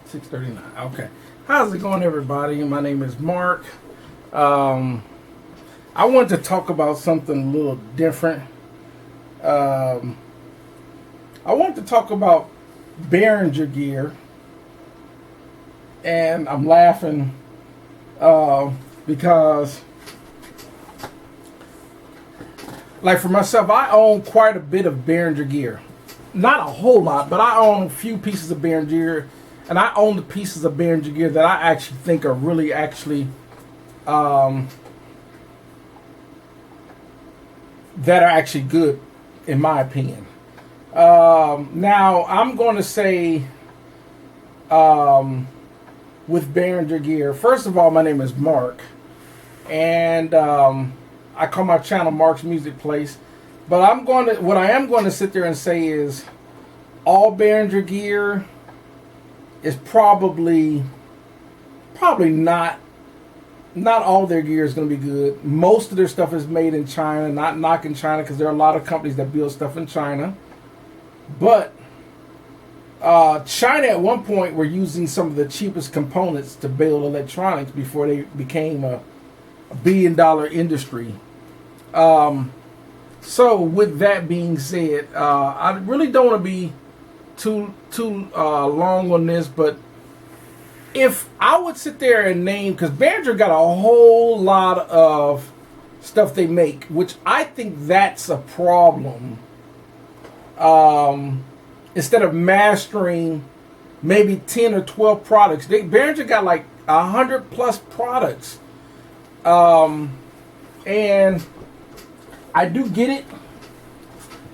6:39. Okay. How's it going, everybody? My name is Mark. I want to talk about something a little different. I want to talk about Behringer gear, and I'm laughing because, like for myself, I own quite a bit of Behringer gear. Not a whole lot, but I own a few pieces of Behringer gear, and I own the pieces of Behringer gear that I actually think are really that are actually good, in my opinion. Now, I'm going to say with Behringer gear, first of all, my name is Mark, and I call my channel Mark's Music Place. But what I am going to sit there and say is all Behringer gear is probably not all their gear is going to be good. Most of their stuff is made in China. Not knocking China, because there are a lot of companies that build stuff in China. But China at one point were using some of the cheapest components to build electronics before they became a billion-dollar industry. So with that being said, I really don't want to be too long on this, but if I would sit there and name, because Behringer got a whole lot of stuff they make, which I think that's a problem. Instead of mastering maybe 10 or 12 products, Behringer got like 100 plus products. And I do get it.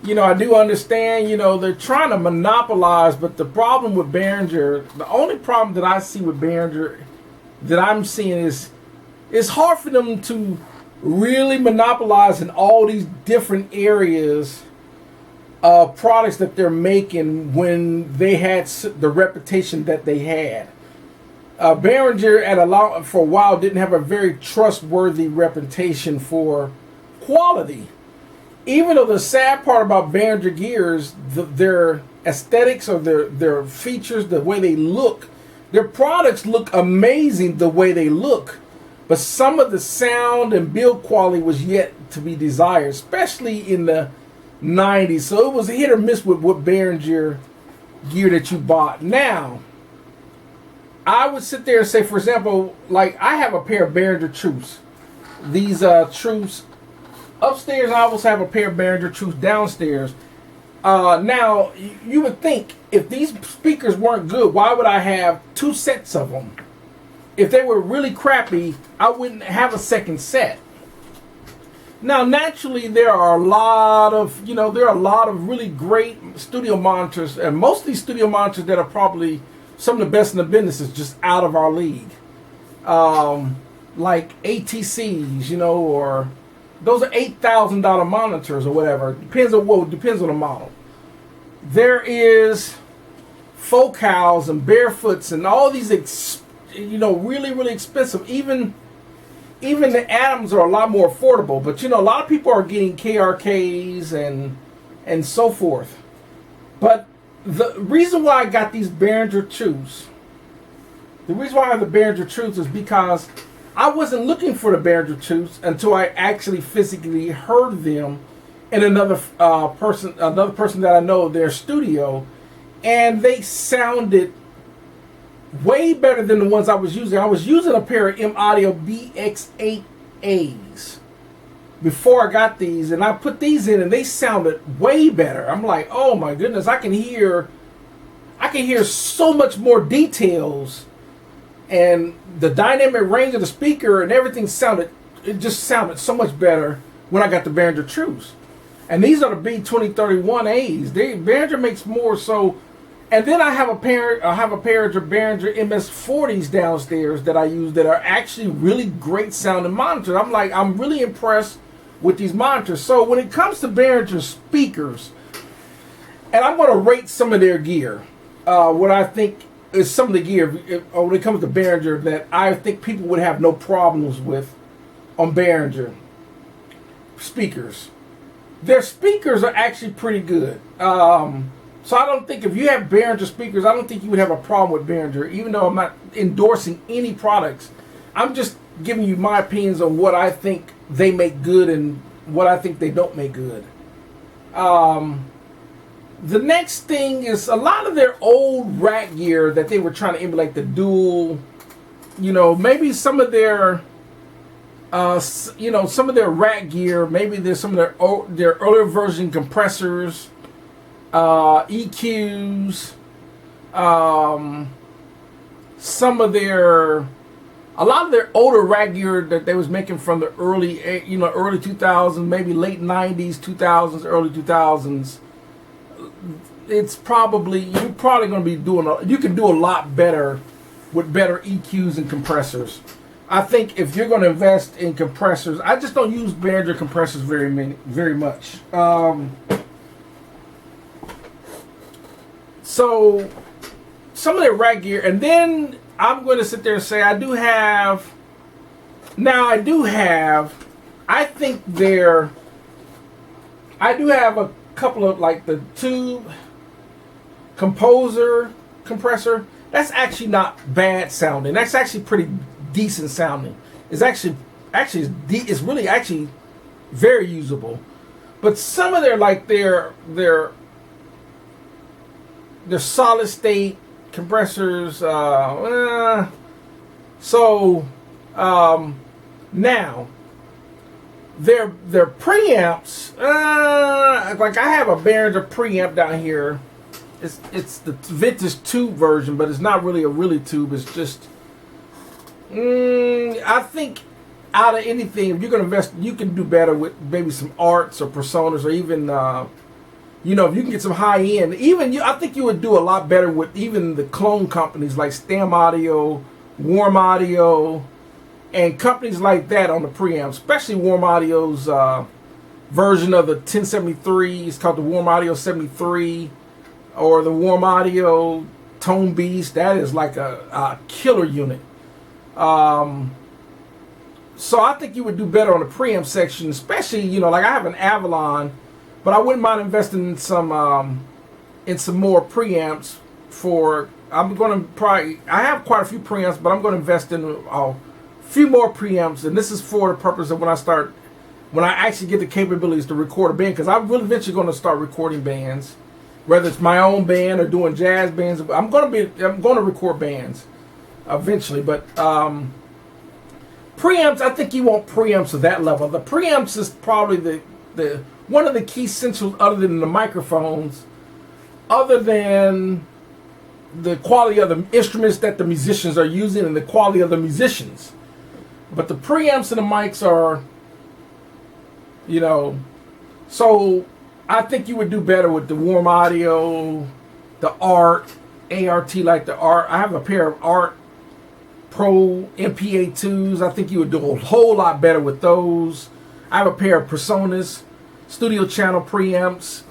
I do understand, they're trying to monopolize, but the problem with Behringer, the only problem that I see with Behringer that I'm seeing is it's hard for them to really monopolize in all these different areas of products that they're making when they had the reputation that they had. Behringer for a while didn't have a very trustworthy reputation for quality. Even though the sad part about Behringer gears, their aesthetics or their features, the way they look, their products look amazing the way they look, but some of the sound and build quality was yet to be desired, especially in the 90s. So it was a hit or miss with what Behringer gear that you bought. Now, I would sit there and say, for example, like I have a pair of Behringer Truths. These Truths upstairs, I also have a pair of Behringer Truths downstairs. Now, you would think if these speakers weren't good, why would I have two sets of them? If they were really crappy, I wouldn't have a second set. Now, naturally, there are a lot of really great studio monitors, and most of these studio monitors that are probably some of the best in the business is just out of our league. Like ATCs, or those are $8,000 monitors or whatever. Depends on the model. There is Focals and Barefoots and all these, really, really expensive. Even the Atoms are a lot more affordable. But a lot of people are getting KRKs and so forth. But the reason why I got these Behringer Truths, is because I wasn't looking for the Behringer Truths until I actually physically heard them in another person that I know, their studio, and they sounded way better than the ones I was using. I was using a pair of M Audio BX8As before I got these, and I put these in, and they sounded way better. I'm like, oh my goodness, I can hear so much more details. And the dynamic range of the speaker and everything just sounded so much better when I got the Behringer Truths. And these are the B2031As. Behringer makes more so. And then I have a pair of Behringer MS40s downstairs that I use that are actually really great sounding monitors. I'm really impressed with these monitors. So when it comes to Behringer speakers, and I'm going to rate some of their gear, what I think is some of the gear, when it comes to Behringer, that I think people would have no problems with on Behringer speakers. Their speakers are actually pretty good. So I don't think if you have Behringer speakers, I don't think you would have a problem with Behringer, even though I'm not endorsing any products. I'm just giving you my opinions on what I think they make good and what I think they don't make good. The next thing is a lot of their old rack gear that they were trying to emulate, the dual, maybe some of their, some of their rack gear, maybe there's some of their earlier version compressors, EQs, a lot of their older rack gear that they was making from the early 2000s, maybe late 90s, 2000s, early 2000s. You're probably going to be you can do a lot better with better EQs and compressors. I think if you're going to invest in compressors, I just don't use Behringer compressors very much. So some of their rack gear, and then I'm going to sit there and say I do have a couple of, like, the tube composer compressor. That's actually not bad sounding. That's actually pretty decent sounding. It's it's really actually very usable. But some of their solid state compressors, now their preamps, like I have a Behringer preamp down here. It's the vintage tube version, but it's not really a tube. It's just, I think out of anything, if you're going to invest, you can do better with maybe some arts or personas, or even, if you can get some high end, I think you would do a lot better with even the clone companies like Stam Audio, Warm Audio, and companies like that on the preamp, especially Warm Audio's version of the 1073. It's called the Warm Audio 73, or the Warm Audio Tone Beast. That is like a killer unit. So I think you would do better on the preamp section, especially, like I have an Avalon, but I wouldn't mind investing in some more preamps I have quite a few preamps, but I'm going to invest in a few more preamps, and this is for the purpose of when I actually get the capabilities to record a band, because I'm really eventually going to start recording bands, whether it's my own band or doing jazz bands. I'm going to record bands eventually, but preamps, I think you want preamps of that level. The preamps is probably the one of the key essentials, other than the microphones, other than the quality of the instruments that the musicians are using and the quality of the musicians. But the preamps and the mics are, so I think you would do better with the Warm Audio, the ART, like the ART. I have a pair of ART Pro MPA2s. I think you would do a whole lot better with those. I have a pair of Personas studio channel preamps.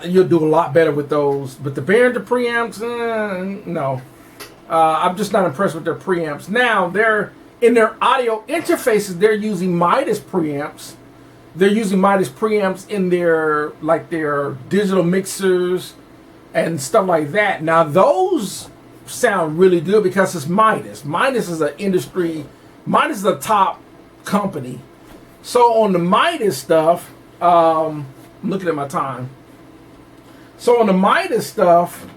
You'll do a lot better with those. But the Behringer preamps, no. I'm just not impressed with their preamps. Now, in their audio interfaces, they're using Midas preamps. They're using Midas preamps in their digital mixers and stuff like that. Now, those sound really good because it's Midas. Midas is Midas is a top company. So on the Midas stuff, I'm looking at my time. So on the Midas stuff,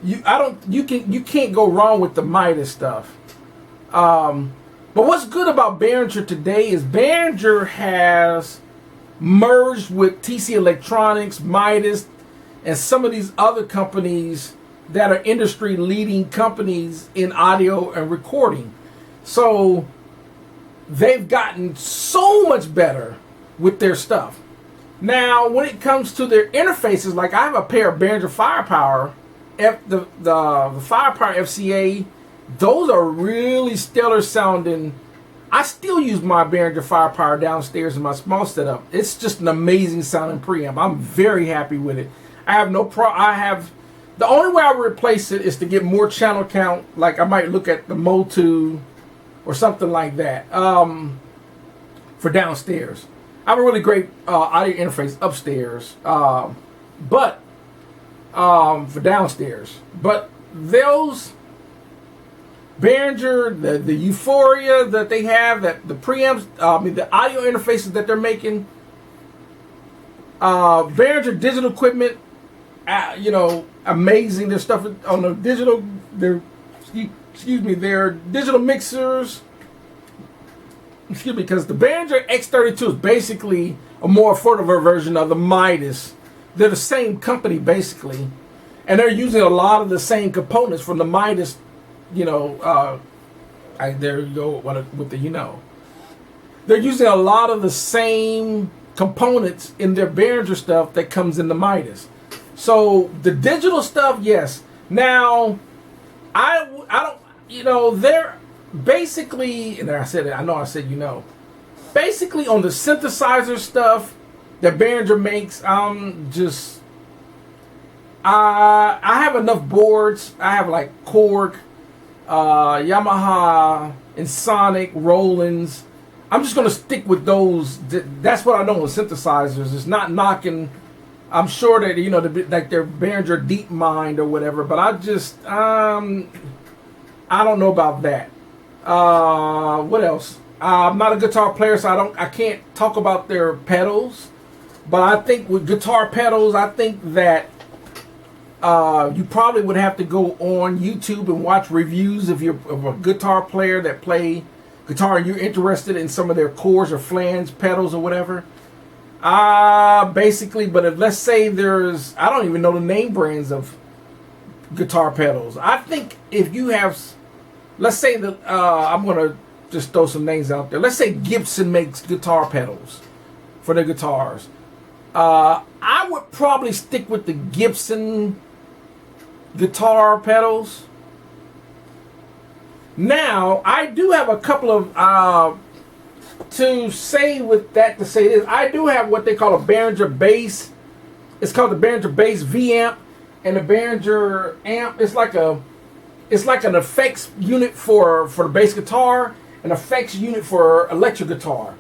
you can't go wrong with the Midas stuff. But what's good about Behringer today is Behringer has merged with TC Electronics, Midas, and some of these other companies that are industry leading companies in audio and recording. So they've gotten so much better with their stuff. Now, when it comes to their interfaces, like I have a pair of Behringer Firepower, the Firepower FCA, those are really stellar sounding. I still use my Behringer Firepower downstairs in my small setup. It's just an amazing sounding preamp. I'm very happy with it. I have the only way I would replace it is to get more channel count. Like I might look at the Motu or something like that for downstairs. I have a really great audio interface upstairs. But for downstairs. But those Behringer, the Euphoria that they have, that the preamps, the audio interfaces that they're making, Behringer digital equipment, amazing. Their stuff on the digital, their digital mixers. Because the Behringer X32 is basically a more affordable version of the Midas. They're the same company basically, and they're using a lot of the same components from the Midas. There you go with the They're using a lot of the same components in their Behringer stuff that comes in the Midas. So the digital stuff, yes. Now, I don't, they're basically, and I said it, basically on the synthesizer stuff that Behringer makes, I have enough boards. I have like Korg, Yamaha, and Sonic, Roland's. I'm just going to stick with those. That's what I know with synthesizers. It's not knocking. I'm sure that, like their Behringer Deep Mind or whatever, but I just, I don't know about that. What else? I'm not a guitar player, so I can't talk about their pedals. But I think with guitar pedals, I think that you probably would have to go on YouTube and watch reviews if you're a guitar player that play guitar and you're interested in some of their chords or flange pedals or whatever. Basically, but if let's say I don't even know the name brands of guitar pedals. I think if you have, let's say that I'm gonna just throw some names out there. Let's say Gibson makes guitar pedals for their guitars. I would probably stick with the Gibson guitar pedals. Now, I do have a couple of, to say this, I do have what they call a Behringer bass. It's called the Behringer bass V-amp, and the Behringer amp. It's like an effects unit for the bass guitar, an effects unit for electric guitar.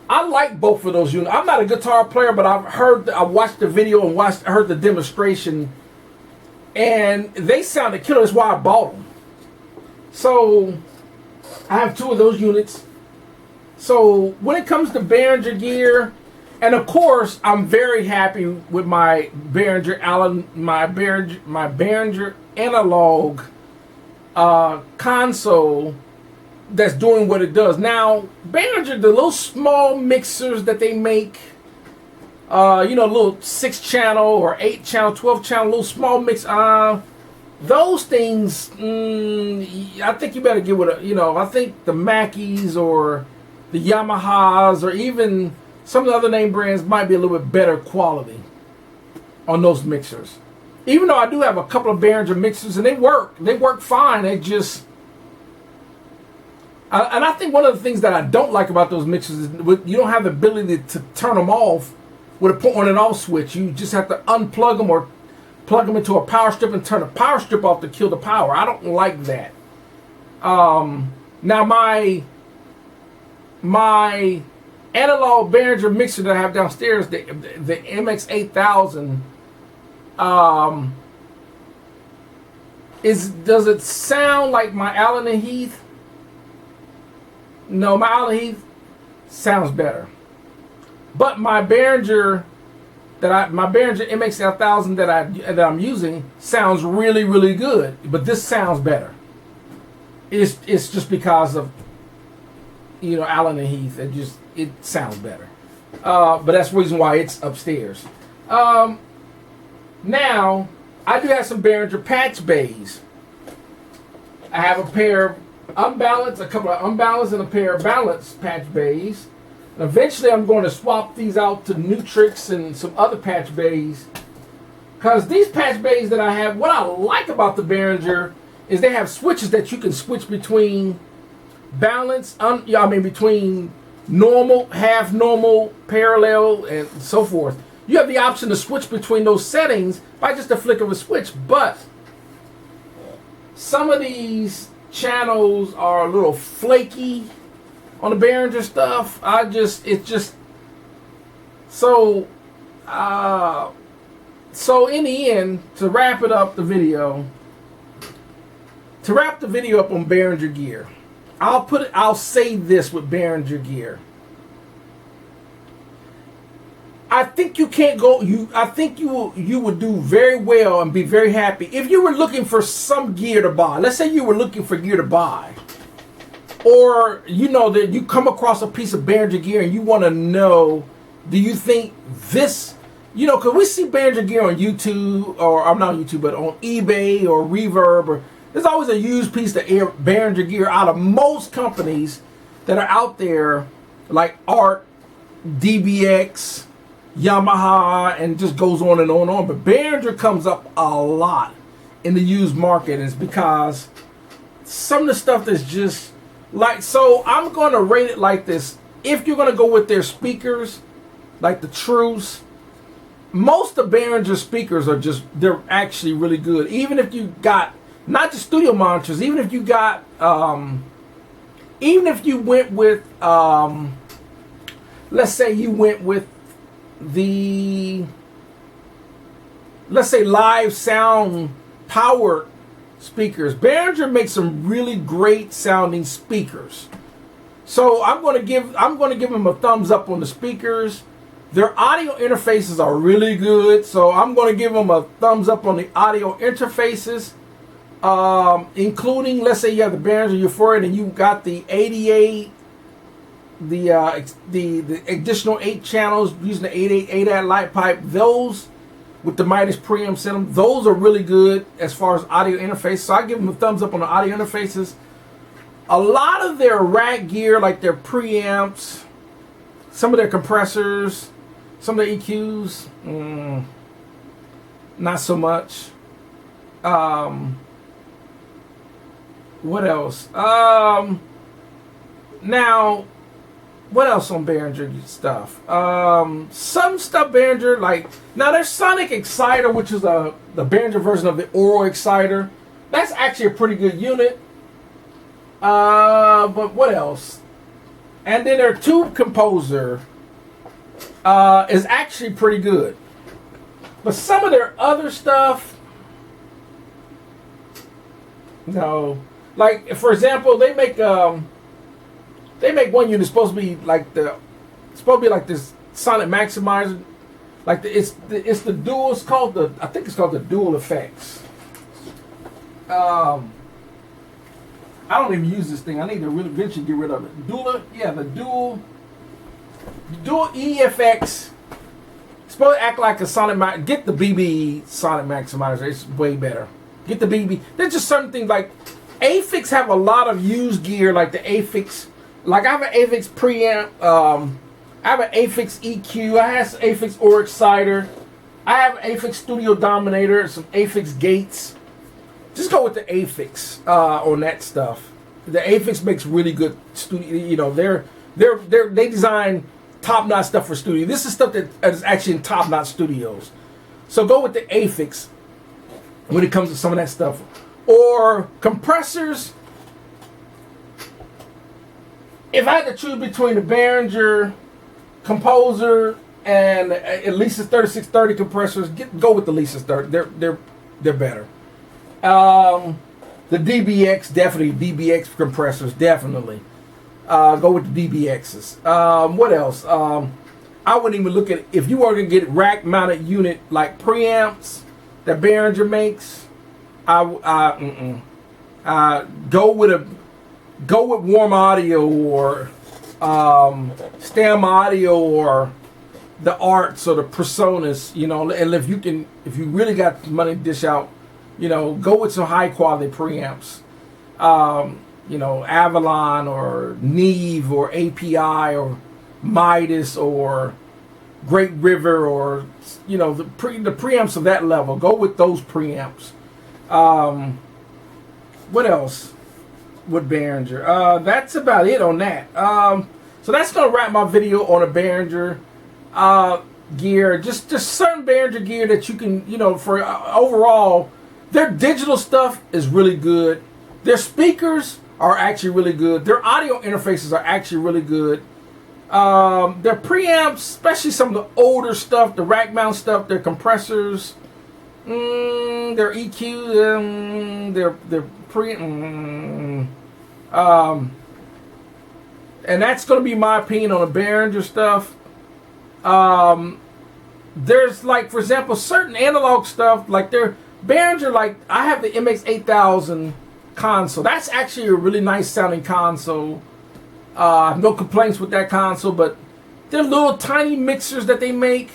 I like both of those units. I'm not a guitar player, but I watched the video and heard the demonstration, and they sounded killer. That's why I bought them. So I have two of those units. So when it comes to Behringer gear, and of course I'm very happy with my Behringer analog console that's doing what it does. Now, Behringer, the little small mixers that they make, little 6-channel or 8-channel, 12-channel, little small mix, those things, I think you better get with I think the Mackeys or the Yamahas or even some of the other name brands might be a little bit better quality on those mixers. Even though I do have a couple of Behringer mixers and they work fine. They just, and I think one of the things that I don't like about those mixers is you don't have the ability to turn them off with a on and off switch. You just have to unplug them or plug them into a power strip and turn the power strip off to kill the power. I don't like that. Now my analog Behringer mixer that I have downstairs, the MX8000, does it sound like my Allen and Heath? No, my Allen Heath sounds better. But my Behringer MX8000 that I'm using sounds really, really good. But this sounds better. It's just because of Allen and Heath. It sounds better. But that's the reason why it's upstairs. Now I do have some Behringer patch bays. I have a pair unbalanced, a couple of unbalanced, and a pair of balanced patch bays. And eventually I'm going to swap these out to Nutrix and some other patch bays. Because these patch bays that I have, what I like about the Behringer is they have switches that you can switch between balance, between normal, half normal, parallel, and so forth. You have the option to switch between those settings by just a flick of a switch. But some of these channels are a little flaky on the Behringer stuff. So in the end, to wrap the video up on Behringer gear, I'll say this with Behringer gear. I think you can't go. I think you would do very well and be very happy if you were looking for some gear to buy. Let's say you were looking for gear to buy, or that you come across a piece of Behringer gear and you want to know, do you think this? Because we see Behringer gear on YouTube, or I'm not on YouTube, but on eBay or Reverb, or there's always a used piece of Behringer gear out of most companies that are out there, like Art, DBX, Yamaha, and it just goes on and on and on. But Behringer comes up a lot in the used market, and it's because some of the stuff that's just like, so I'm going to rate it like this. If you're going to go with their speakers, like the Trues, most of Behringer speakers they're actually really good. Even if you got not just studio monitors, even if you got even if you went with let's say you went with let's say live sound powered speakers, Behringer makes some really great sounding speakers. So I'm going to give them a thumbs up on the speakers. Their audio interfaces are really good, so I'm going to give them a thumbs up on the audio interfaces, including, let's say you have the Behringer Euphoria and you got the 88, the additional 8 channels using the 888 light pipe. Those with the Midas preamps in them, those are really good as far as audio interface. So I give them a thumbs up on the audio interfaces. A lot of their rack gear, like their preamps, some of their compressors, some of the EQs, not so much. What else? Now, what else on Behringer stuff? Some stuff Behringer, like, now there's Sonic Exciter, which is the Behringer version of the Oro Exciter. That's actually a pretty good unit. But what else? And then their Tube Composer is actually pretty good. But some of their other stuff, no. Like, for example, they make one unit supposed to be like this Sonic Maximizer, like it's the dual. I think it's called the Dual Effects. I don't even use this thing. I need to really eventually get rid of it. The dual EFX. It's supposed to act like a Sonic. Get the BB Sonic Maximizer. It's way better. Get the BB. There's just certain things like Afix have a lot of used gear, like the Afix. Like I have an Afix preamp. I have an Afix EQ. I have some Afix Oro Exciter. I have an Afix Studio Dominator. Some Afix gates. Just go with the Afix on that stuff. The Afix makes really good studio. They design top-notch stuff for studio. This is stuff that is actually in top-notch studios. So go with the Afix when it comes to some of that stuff. Or compressors. If I had to choose between the Behringer Composer and at least the 3630 compressors, go with the Lisa's 30. They're better. The DBX, definitely DBX compressors, definitely. Go with the DBXs. What else? I wouldn't even look at it. If you were going to get rack mounted unit like preamps that Behringer makes, go with Warm Audio or Stem Audio or the Arts or the Personas, and if you really got money to dish out, go with some high quality preamps. Avalon or Neve or API or Midas or Great River or the preamps of that level. Go with those preamps. What else with Behringer? That's about it on that. So that's gonna wrap my video on a Behringer gear. Just certain Behringer gear that you can for overall. Their digital stuff is really good. Their speakers are actually really good. Their audio interfaces are actually really good. Their preamps, especially some of the older stuff, the rack mount stuff, their compressors, Their EQ, their pre, and that's going to be my opinion on the Behringer stuff. There's like, for example, certain analog stuff, like their Behringer, like I have the MX8000 console. That's actually a really nice sounding console. I have no complaints with that console, but they're little tiny mixers that they make.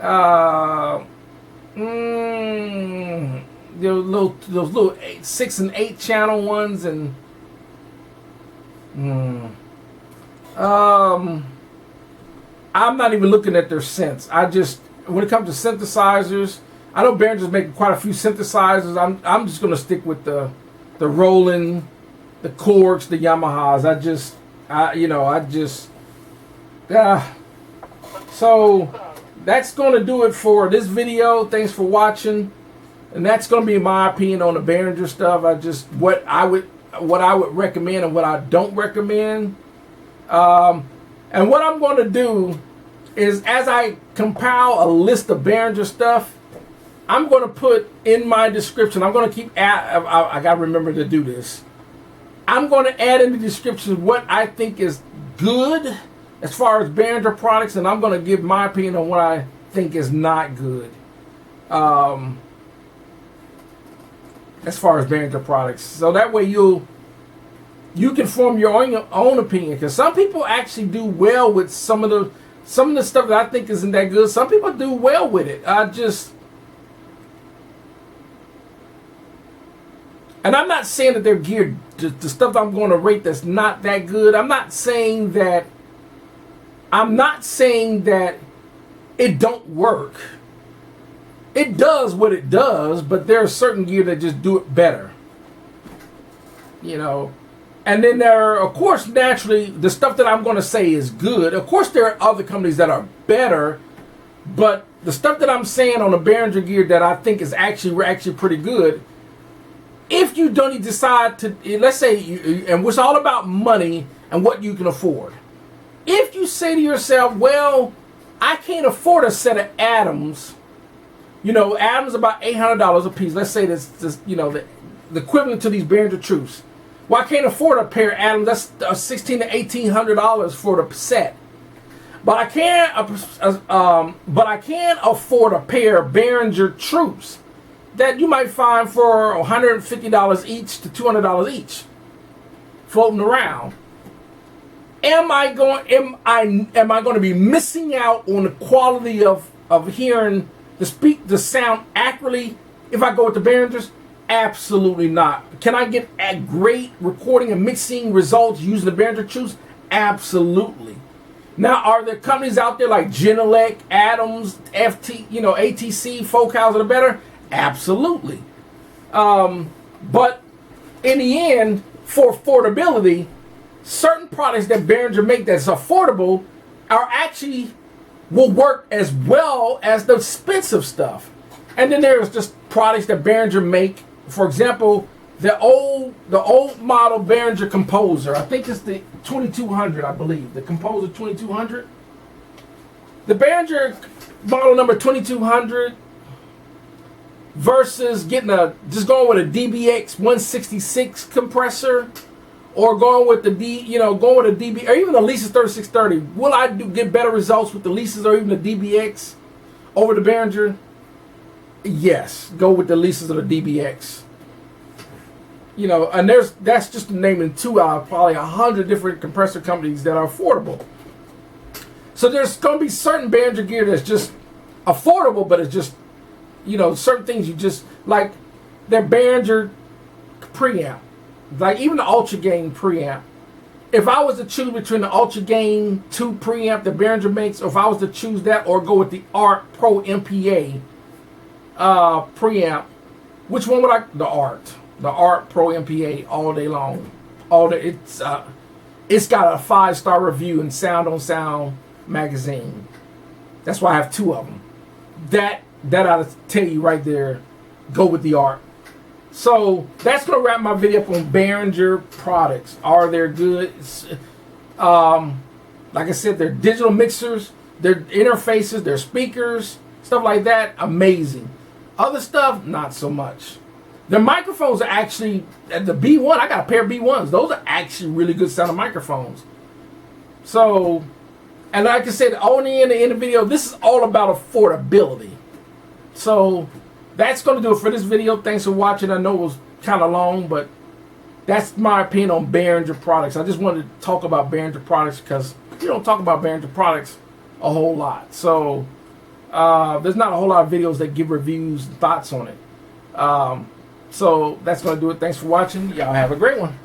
Those little 6 and 8 channel ones, and I'm not even looking at their synths. I just, when it comes to synthesizers, I know Behringer's making quite a few synthesizers. I'm just gonna stick with the Roland, the Korgs, the Yamahas. So that's gonna do it for this video. Thanks for watching, and that's gonna be my opinion on the Behringer stuff. What I would recommend and what I don't recommend. And what I'm going to do is, as I compile a list of Behringer stuff, I'm going to put in my description. I'm going to I got to remember to do this. I'm going to add in the description what I think is good as far as Behringer products, and I'm going to give my opinion on what I think is not good. As far as Behringer products. So that way you can form your own opinion, because some people actually do well with some of the stuff that I think isn't that good. Some people do well with it. And I'm not saying that they're geared to the stuff I'm going to rate that's not that good. I'm not saying that it don't work. It does what it does, but there are certain gear that just do it better. You know. And then there are, of course, naturally, the stuff that I'm going to say is good. Of course, there are other companies that are better, but the stuff that I'm saying on the Behringer gear that I think is actually pretty good, if you don't decide to, let's say, and it's all about money and what you can afford. If you say to yourself, well, I can't afford a set of Adams, Adams about $800 a piece. Let's say this the equivalent to these Behringer Truths. Well, I can't afford a pair of Adams. That's $1,600 to $1,800 for the set. But I can afford a pair of Behringer Truths that you might find for $150 each to $200 each, floating around. Am I going to be missing out on the quality of hearing the sound accurately if I go with the Behringers? Absolutely not. Can I get a great recording and mixing results using the Behringer Truths? Absolutely. Now, are there companies out there like Genelec, Adams, ATC, Focal that are better? Absolutely. But in the end, for affordability, certain products that Behringer make that's affordable will work as well as the expensive stuff. And then there's just products that Behringer make. For example, the old model Behringer Composer. I think it's the 2200, I believe. The Composer 2200. The Behringer model number 2200 versus just going with a DBX 166 compressor, or going with a DB, or even the Leasys 3630. Will I get better results with the Leasys or even the DBX over the Behringer? Yes, go with the Leasys or the DBX. And that's just naming two out of probably 100 different compressor companies that are affordable. So there's going to be certain Behringer gear that's just affordable, but it's just, certain things you just, like their Behringer preamp, like even the Ultra Gain preamp. If I was to choose between the Ultra Gain 2 preamp that Behringer makes, or if I was to choose that or go with the Art Pro MPA preamp, which one would I? The Art Pro MPA all day long. It's got a 5-star review in Sound on Sound magazine. That's why I have 2 of them. That ought to tell you right there, go with the Art. So that's gonna wrap my video up on Behringer products. Are they good? Like I said, they're digital mixers, their interfaces, their speakers, stuff like that, amazing. Other stuff, not so much. The microphones are actually, the B1, I got a pair of B1s. Those are actually really good sounding microphones. So, and like I said, only in the video, this is all about affordability. So, that's going to do it for this video. Thanks for watching. I know it was kind of long, but that's my opinion on Behringer Products. I just wanted to talk about Behringer Products because you don't talk about Behringer Products a whole lot. So, there's not a whole lot of videos that give reviews and thoughts on it. So, that's going to do it. Thanks for watching. Y'all have a great one.